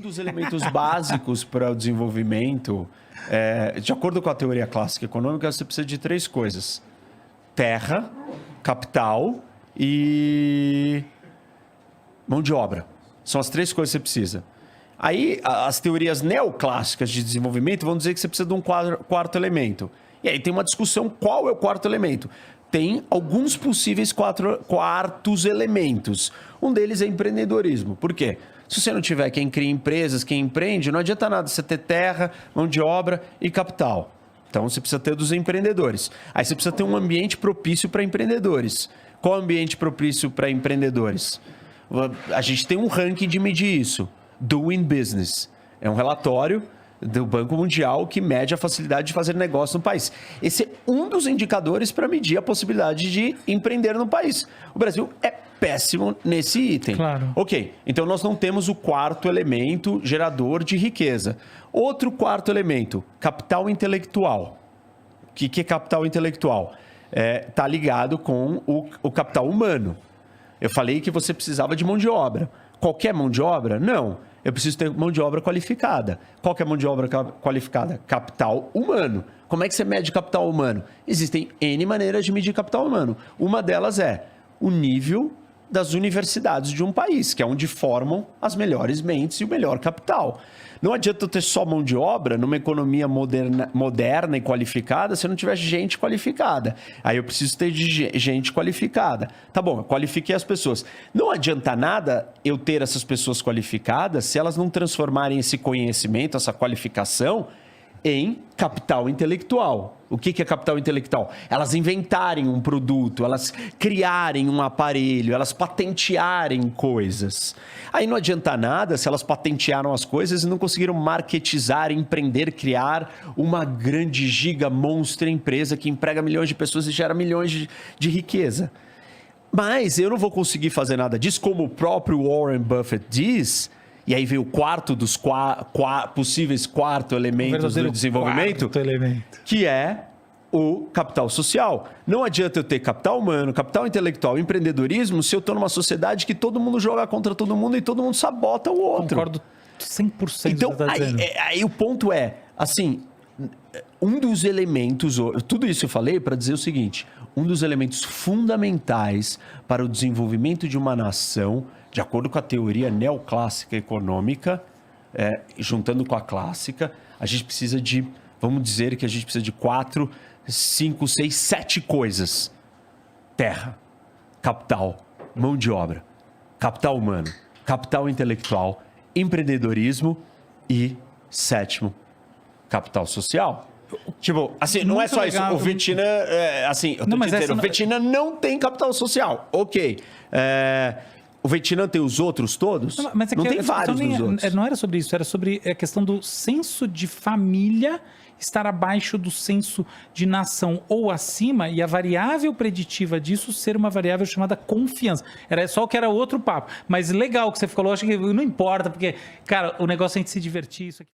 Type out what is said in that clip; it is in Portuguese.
dos elementos básicos para o desenvolvimento, de acordo com a teoria clássica econômica, você precisa de 3 coisas: terra, capital e mão de obra. São as 3 coisas que você precisa. Aí, as teorias neoclássicas de desenvolvimento vão dizer que você precisa de um quarto elemento. E aí tem uma discussão: qual é o quarto elemento? Tem alguns possíveis quartos elementos. Um deles é empreendedorismo. Por quê? Se você não tiver quem cria empresas, quem empreende, não adianta nada você ter terra, mão de obra e capital. Então, você precisa ter dos empreendedores. Aí você precisa ter um ambiente propício para empreendedores. Qual é o ambiente propício para empreendedores? A gente tem um ranking de medir isso. Doing Business. É um relatório do Banco Mundial que mede a facilidade de fazer negócio no país. Esse é um dos indicadores para medir a possibilidade de empreender no país. O Brasil é péssimo nesse item. Claro. Ok, então nós não temos o quarto elemento gerador de riqueza. Outro quarto elemento, capital intelectual. O que é capital intelectual? Está ligado com o capital humano. Eu falei que você precisava de mão de obra. Qualquer mão de obra? Não. Eu preciso ter mão de obra qualificada. Qual que é a mão de obra qualificada? Capital humano. Como é que você mede capital humano? Existem N maneiras de medir capital humano. Uma delas é o nível das universidades de um país, que é onde formam as melhores mentes e o melhor capital. Não adianta eu ter só mão de obra numa economia moderna e qualificada se eu não tiver gente qualificada. Aí eu preciso ter gente qualificada. Tá bom, eu qualifiquei as pessoas. Não adianta nada eu ter essas pessoas qualificadas se elas não transformarem esse conhecimento, essa qualificação, em capital intelectual. O que é capital intelectual? Elas inventarem um produto, elas criarem um aparelho, elas patentearem coisas. Aí não adianta nada se elas patentearam as coisas e não conseguiram marketizar, empreender, criar uma grande giga monstra empresa que emprega milhões de pessoas e gera milhões de riqueza. Mas eu não vou conseguir fazer nada disso, como o próprio Warren Buffett diz. E aí vem o quarto dos possíveis quarto elementos do desenvolvimento, que é o capital social. Não adianta eu ter capital humano, capital intelectual, empreendedorismo, se eu estou numa sociedade que todo mundo joga contra todo mundo e todo mundo sabota o outro. Concordo 100% então, do que você está dizendo. Aí o ponto é, assim, um dos elementos, tudo isso eu falei para dizer o seguinte: um dos elementos fundamentais para o desenvolvimento de uma nação, de acordo com a teoria neoclássica econômica, juntando com a clássica, a gente precisa de, vamos dizer que a gente precisa de 4, 5, 6, 7 coisas: terra, capital, mão de obra, capital humano, capital intelectual, empreendedorismo e, 7º, capital social. Tipo, assim, não é só legal. Isso. O Vietnã, assim, eu tô te dizendo, o Vietnã não tem capital social. Ok. O Vietnã tem os outros todos? Mas não tem vários dos outros. Não era sobre isso, era sobre a questão do senso de família estar abaixo do senso de nação ou acima, e a variável preditiva disso ser uma variável chamada confiança. Era só que era outro papo. Mas legal que você falou, acho que não importa, porque, cara, o negócio é a gente se divertir. Isso aqui.